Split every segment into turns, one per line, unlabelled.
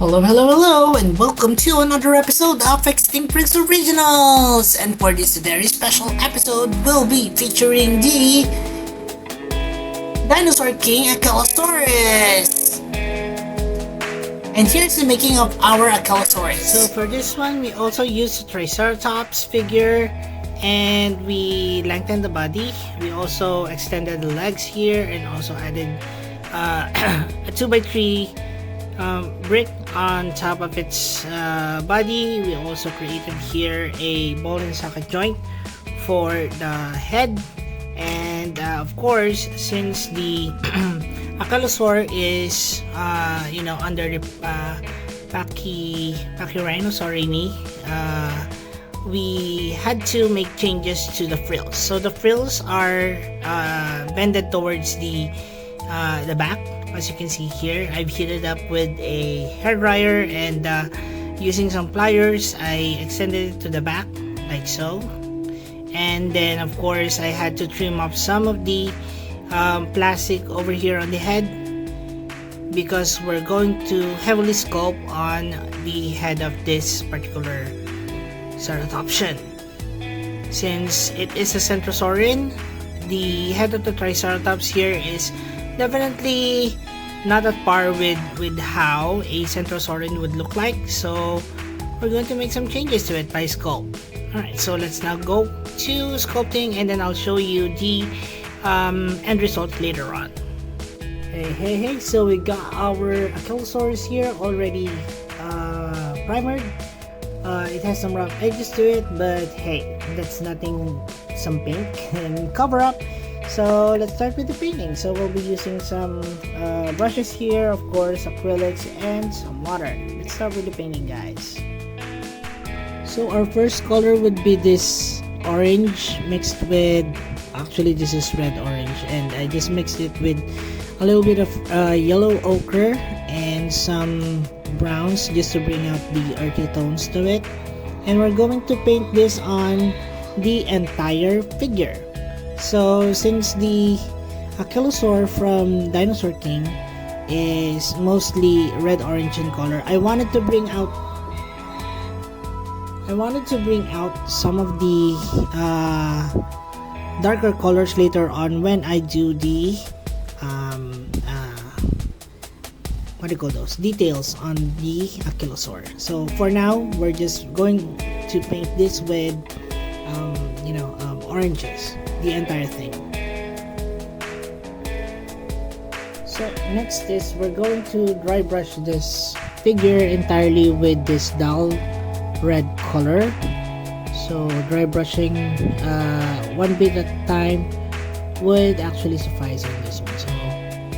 Hello, and welcome to another episode of Extinct Prince Originals. And for this very special episode, we'll be featuring the Dinosaur King Acanosaurus. And here's the making of our Acanosaurus.
So for this one, we also used the Triceratops figure and we lengthened the body. We also extended the legs here and also added a 2x3 brick on top of its body. We also created here a ball and socket joint for the head, and of course, since the Achelousaur is under the Pachyrhinosaurini, we had to make changes to the frills. So the frills are bended towards the back. As you can see here, I've heated up with a hairdryer and using some pliers, I extended it to the back like so. And then of course I had to trim off some of the plastic over here on the head because we're going to heavily sculpt on the head of this particular ceratopsian. Since it is a Centrosaurin, the head of the Triceratops here is definitely not at par with how a Centrosaurin would look like, so we're going to make some changes to it by sculpt. Alright, so let's now go to sculpting and then I'll show you the end result later on. Hey, so we got our Achelousaurus here already primered. It has some rough edges to it, but hey, that's nothing, some paint and cover up. So let's start with the painting. So we'll be using some brushes here, of course, acrylics and some water. Let's start with the painting, guys. So our first color would be this orange mixed with, actually this is red orange, and I just mixed it with a little bit of yellow ochre and some browns just to bring out the earthy tones to it. And we're going to paint this on the entire figure. So since the Achelousaur from Dinosaur King is mostly red orange in color, I wanted to bring out some of the darker colors later on when I do the what do you call those, details on the Achelousaur. So for now, we're just going to paint this with oranges, the entire thing. So next is we're going to dry brush this figure entirely with this dull red color. So dry brushing one bit at a time would actually suffice on this one. So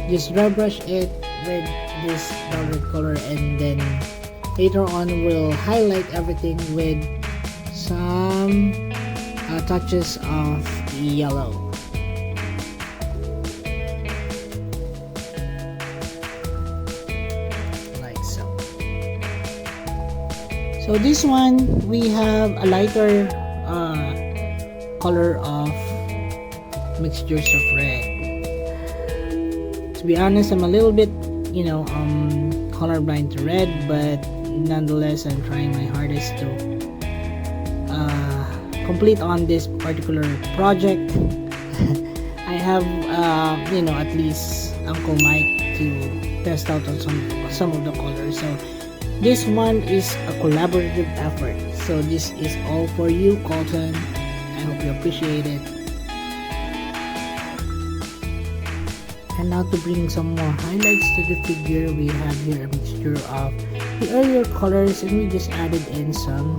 just dry brush it with this dull red color, and then later on we'll highlight everything with some touches of yellow. Like so. So this one, we have a lighter color of mixtures of red. To be honest, I'm a little bit, colorblind to red, but nonetheless, I'm trying my hardest to complete on this particular project. I have at least Uncle Mike to test out on some of the colors. So this one is a collaborative effort. So this is all for you, Colton. I hope you appreciate it. And now to bring some more highlights to the figure, we have here a mixture of the earlier colors, and we just added in some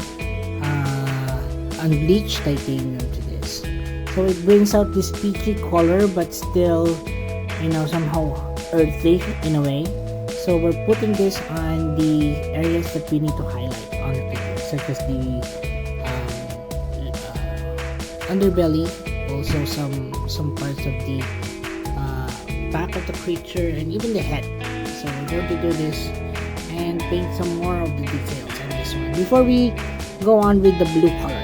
unbleached titanium to this. So it brings out this peachy color, but still, somehow earthy in a way. So we're putting this on the areas that we need to highlight on the figure, such as the underbelly, also some parts of the back of the creature, and even the head. So we're going to do this and paint some more of the details on this one before we go on with the blue colors.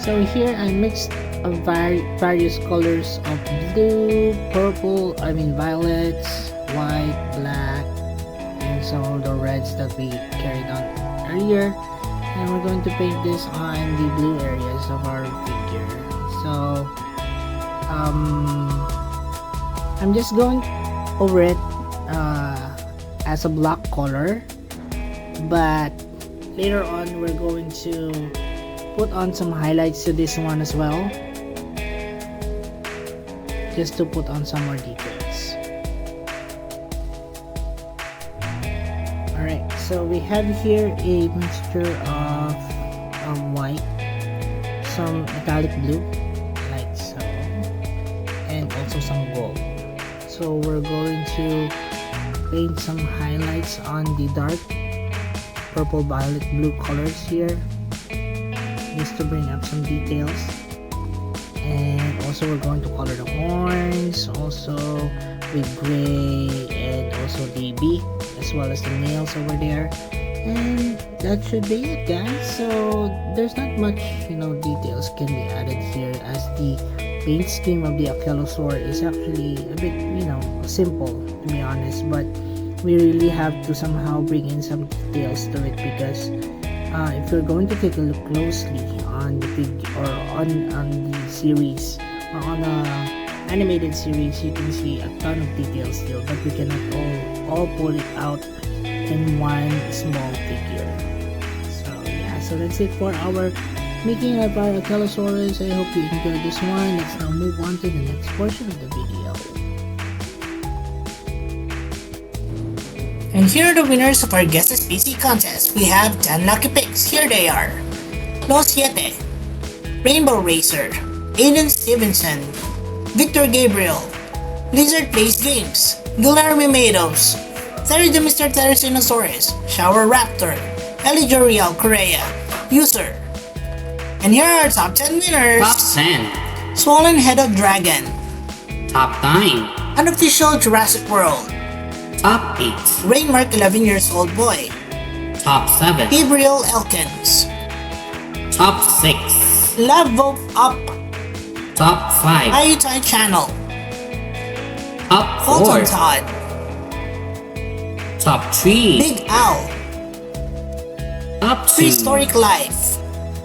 So here I mixed a various colors of blue, purple, violets, white, black, and some of the reds that we carried on earlier. And we're going to paint this on the blue areas of our figure. So I'm just going over it as a black color, but later on we're going to put on some highlights to this one as well, just to put on some more details. Alright, so we have here a mixture of white, some metallic blue like so, and also some gold. So we're going to paint some highlights on the dark purple, violet, blue colors here, just to bring up some details. And also we're going to color the horns also with gray, and also the beak as well as the nails over there. And that should be it, guys. So there's not much details can be added here, as the paint scheme of the Achelousaur is actually a bit simple, to be honest, but we really have to somehow bring in some details to it, because if you're going to take a look closely on the or on the series, or on the animated series, you can see a ton of details still, but we cannot all put it out in one small figure. So yeah, so that's it for our making of our Achelousaurus. I hope you enjoyed this one. Let's now move on to the next portion of the video.
And here are the winners of our Guess the Species contest. We have 10 lucky picks. Here they are: Los Siete, Rainbow Racer, Aiden Stevenson, Victor Gabriel, Blizzard Plays Games, Guillermo Mados, Terry the Mr. Therizinosaurus, Shower Raptor, Elijah Real Correa, User. And here are our top 10 winners.
Top 10.
Swollen Headed Dragon,
Top 9.
Unofficial Jurassic World,
Top 8.
Rainmark 11 years old boy,
Top 7.
Gabriel Elkins,
Top 6.
Love Vote Up,
Top 5.
Ayutthaya Channel,
Top 4.
Fulton Todd,
Top 3.
Big Owl,
Top 2.
Prehistoric Life,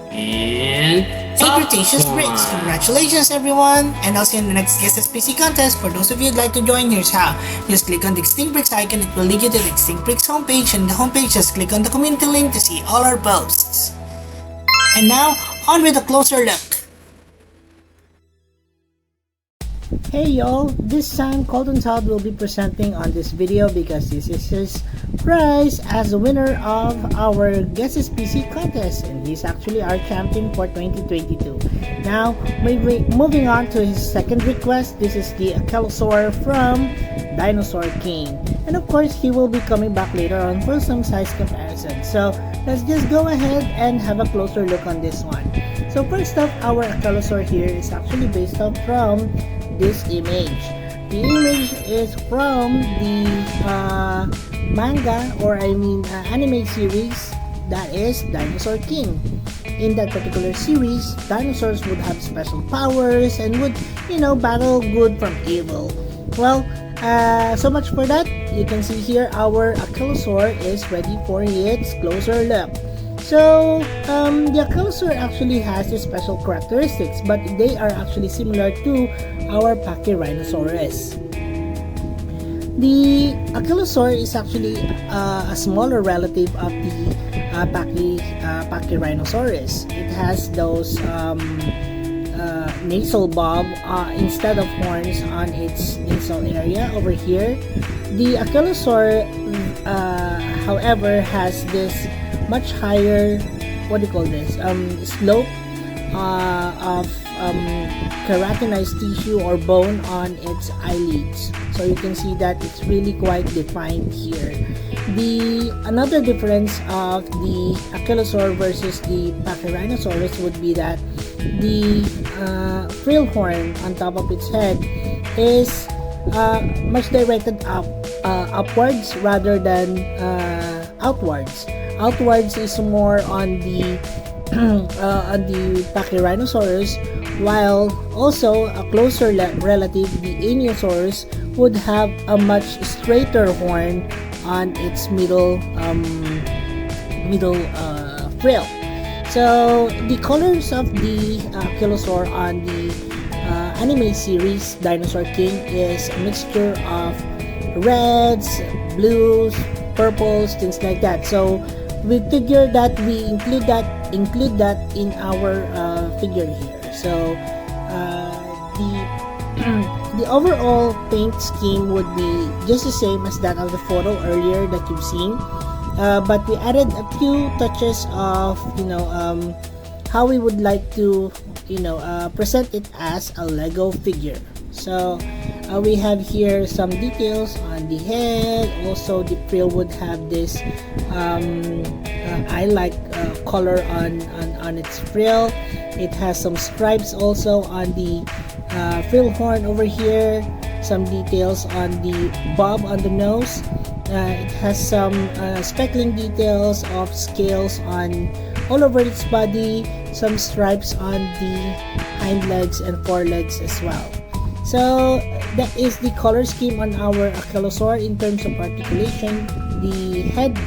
And
and
Top
Cretaceous
1.
Bricks. Congratulations everyone, and I'll see you in the next Guess the Species contest. For those of you who'd like to join, here's how. Just click on the Extinct Bricks icon, it will lead you to the Extinct Bricks homepage, and the homepage just click on the community link to see all our posts. And now, on with a closer look.
Hey y'all, this time Colton Todd will be presenting on this video because this is his prize as the winner of our Guess the Species contest, and he's actually our champion for 2022. Now, moving on to his second request. This is the Achelousaur from Dinosaur King, and of course he will be coming back later on for some size comparison. So let's just go ahead and have a closer look on this one. So first up, our Achelousaur here is actually based off from this image. The image is from the manga, or anime series, that is Dinosaur King. In that particular series, dinosaurs would have special powers and would, battle good from evil. Well, so much for that. You can see here our Achelousaur is ready for its closer look. So, the Acanosaur actually has these special characteristics, but they are actually similar to our Pachyrhinosaurus. The Achelousaur is actually a smaller relative of the Pachyrhinosaurus. It has those nasal bulb instead of horns on its nasal area over here. The Achelousaur, however, has this much higher, slope of keratinized tissue or bone on its eyelids. So you can see that it's really quite defined here. Another difference of the Achelousaur versus the Pachyrhinosaurus would be that the frill horn on top of its head is much directed upwards rather than outwards. Outwards is more on the Pachyrhinosaurus, while also a closer relative, the Aeosaurus, would have a much straighter horn on its middle frill. So the colors of the Achelousaur on the anime series Dinosaur King is a mixture of reds, blues, purples, things like that. So we figure that we include that in our figure here. So the overall paint scheme would be just the same as that of the photo earlier that you've seen, but we added a few touches of how we would like to present it as a Lego figure. So we have here some details on the head. Also, the frill would have this eye-like color on its frill. It has some stripes also on the frill horn over here. Some details on the bob on the nose. It has some speckling details of scales on all over its body. Some stripes on the hind legs and forelegs as well. So that is the color scheme on our Achelousaur. In terms of articulation, the head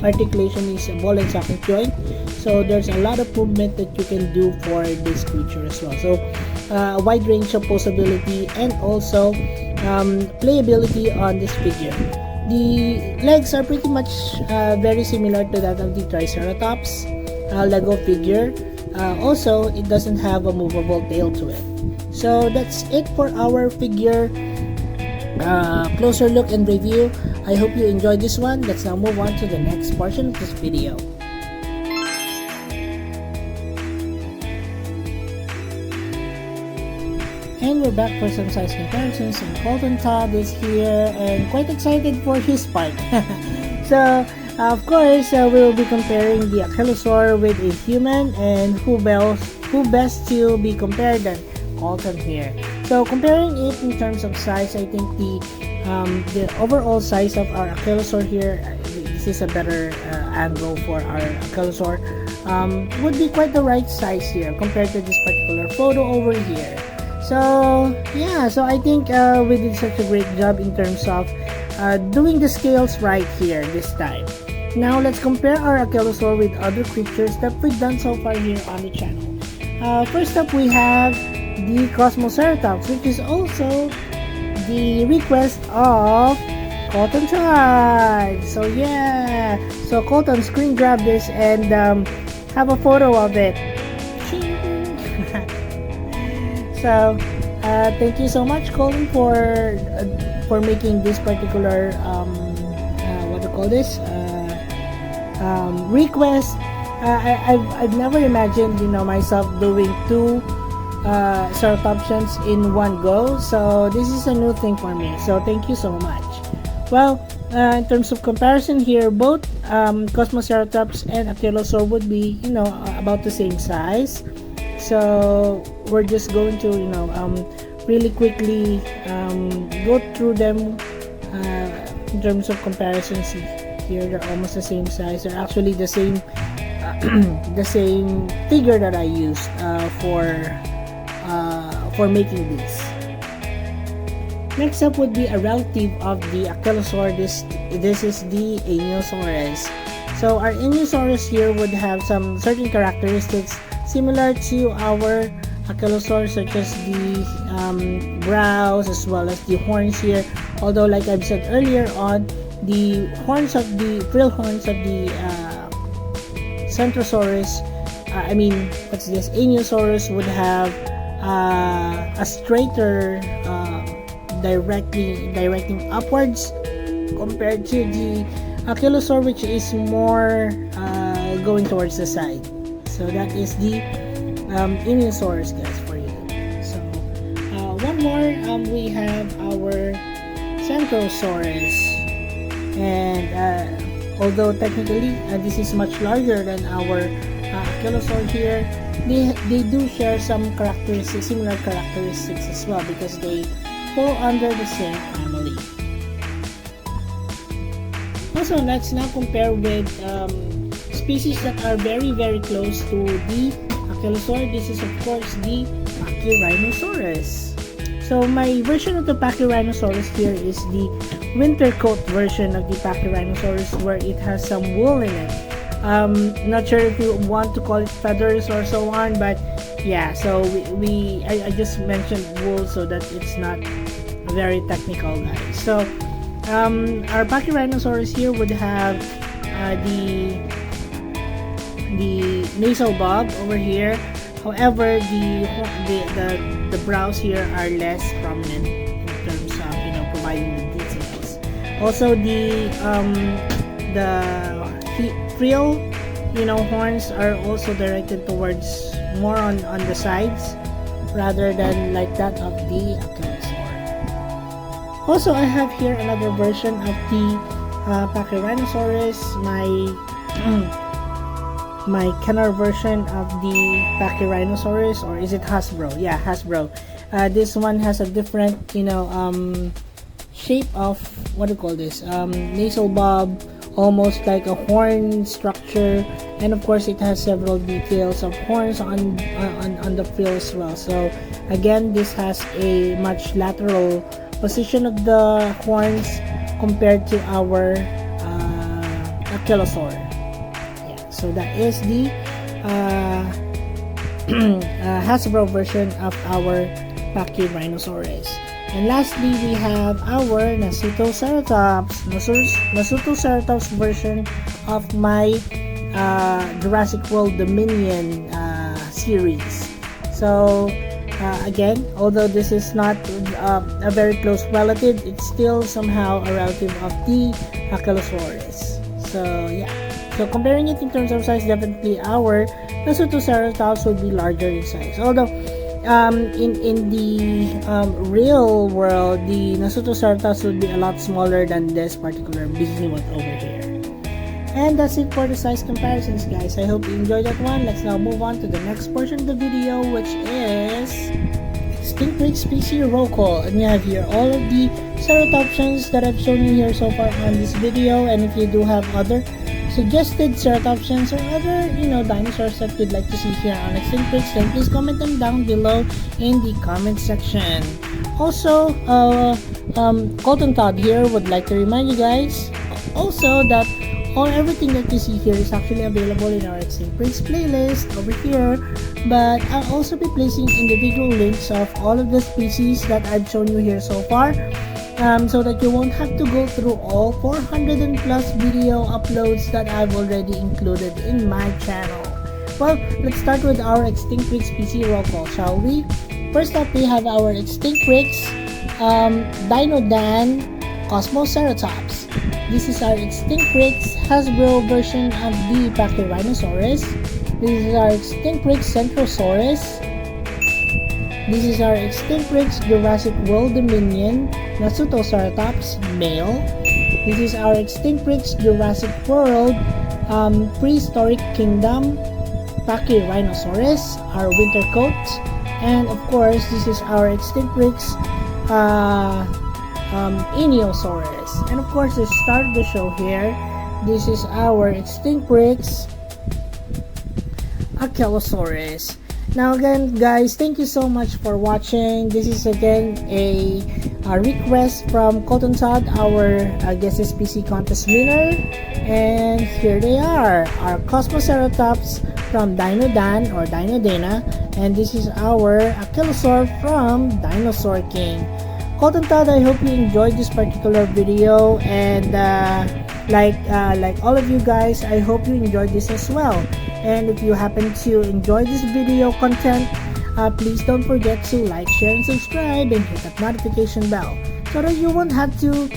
articulation is a ball and socket joint, so there's a lot of movement that you can do for this creature as well. So a wide range of possibility and also playability on this figure. The legs are pretty much very similar to that of the Triceratops Lego figure. Also, it doesn't have a movable tail to it. So that's it for our figure closer look and review. I hope you enjoyed this one. Let's now move on to the next portion of this video. And we're back for some size comparisons, and Colton Todd is here and quite excited for his part. So of course we will be comparing the Achelousaur with a human, and who best to be compared than Colton here. So comparing it in terms of size, I think the overall size of our Achelousaur here, this is a better angle for our Achelousaur, would be quite the right size here compared to this particular photo over here. So yeah, so I think we did such a great job in terms of doing the scales right here this time. Now let's compare our Achelousaur with other creatures that we've done so far here on the channel. First up, we have the Cosmoceratops, which is also the request of Colton Todd. So yeah, so Colton, screen grab this and have a photo of it. So thank you so much, Colton, for making this particular what do you call this request. I've never imagined myself doing two Ceratopsians in one go, so this is a new thing for me, so thank you so much. Well, in terms of comparison here, both Cosmoceratops and Achelousaur would be about the same size, so we're just going to really quickly go through them in terms of comparisons. Here they're almost the same size. They're actually the same the same figure that I used for making this. Next up would be a relative of the Achelousaur. This is the Aeosaurus. So our Aeosaurus here would have some certain characteristics similar to our Achelousaur, such as the brows as well as the horns here. Although, like I've said earlier on, the horns of the frill horns of the Centrosaurus, Aeosaurus would have a straighter directing upwards compared to the Achelousaur, which is more going towards the side. So that is the Aeosaurus, guys, for you. So one more, we have our Centrosaurus, and although technically this is much larger than our Achelousaur here, they do share some similar characteristics as well, because they fall under the same family. Also, let's now compare with species that are very close to the Achelousaur. This is of course the Pachyrhinosaurus. So my version of the Pachyrhinosaurus here is the winter coat version of the Pachyrhinosaurus, where it has some wool in it. Not sure if you want to call it feathers or so on, but yeah, so I just mentioned wool so that it's not very technical, guys. So our Pachyrhinosaurus here would have the nasal bob over here. However, the brows here are less prominent in terms of providing the details. Also, the frill horns are also directed towards more on the sides rather than like that of the Acanosaur. Also, I have here another version of the Pachyrhinosaurus, my Kenner version of the Pachyrhinosaurus, or is it Hasbro? Yeah, Hasbro. This one has a different shape of, what do you call this, nasal bob, almost like a horn structure, and of course it has several details of horns on the frill as well. So again, this has a much lateral position of the horns compared to our Achelousaur. Yeah, so that is the Hasbro version of our Pachyrhinosaurus. And lastly, we have our Nasutoceratops version of my Jurassic World Dominion series. So again, although this is not a very close relative, it's still somehow a relative of the Achellosaurus. So yeah, so comparing it in terms of size, definitely our Nasutoceratops would be larger in size. Although in the real world, the Nasutoceratops would be a lot smaller than this particular behemoth over here. And that's it for the size comparisons, guys. I hope you enjoyed that one. Let's now move on to the next portion of the video, which is Extinct Breed Species Roll Call. And we have here all of the ceratopsians that I've shown you here so far on this video. And if you do have other suggested ceratopsians or other dinosaurs that you'd like to see here on Extinct Breeds, then please comment them down below in the comment section. Also, Colton Todd here would like to remind you guys also that everything that you see here is actually available in our Extinct Breeds playlist over here, but I'll also be placing individual links of all of the species that I've shown you here so far, so that you won't have to go through all 400 and plus video uploads that I've already included in my channel. Well, let's start with our Extinct Breed Species Roll Call, shall we? First up, we have our Extinct Breeds Dinodan Cosmoceratops. This is our Extinct Breeds Hasbro version of the Pachyrhinosaurus. This is our Extinct Breeds Centrosaurus. This is our Extinct Breeds Jurassic World Dominion Nasutoceratops male. This is our Extinct Breeds Jurassic World Prehistoric Kingdom Pachyrhinosaurus, our winter coat. And of course, this is our Extinct Breeds Aeosaurus. And of course, the start of the show here, this is our Extinct Breeds Achellosaurus. Now again, guys, thank you so much for watching. This is again a request from Colton Todd, our Guess SPC contest winner. And here they are, our Cosmoceratops from Dinodan or Dinodana, and this is our Achelousaur from Dinosaur King. Colton Todd, I hope you enjoyed this particular video, and like all of you guys, I hope you enjoyed this as well. And if you happen to enjoy this video content, please don't forget to like, share, and subscribe, and hit that notification bell so that you won't have to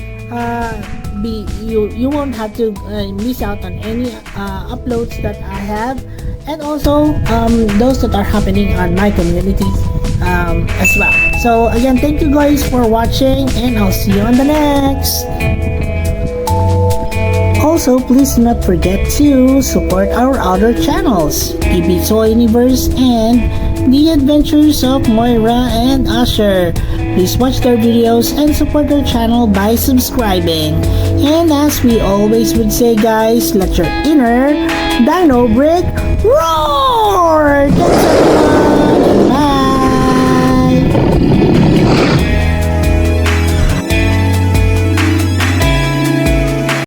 miss out on any uploads that I have, and also those that are happening on my community as well. So again, thank you guys for watching, and I'll see you on the next. Also, please do not forget to support our other channels, EB Toy Universe and The Adventures of Moira and Usher. Please watch their videos and support their channel by subscribing. And as we always would say, guys, let your inner dino brick roar!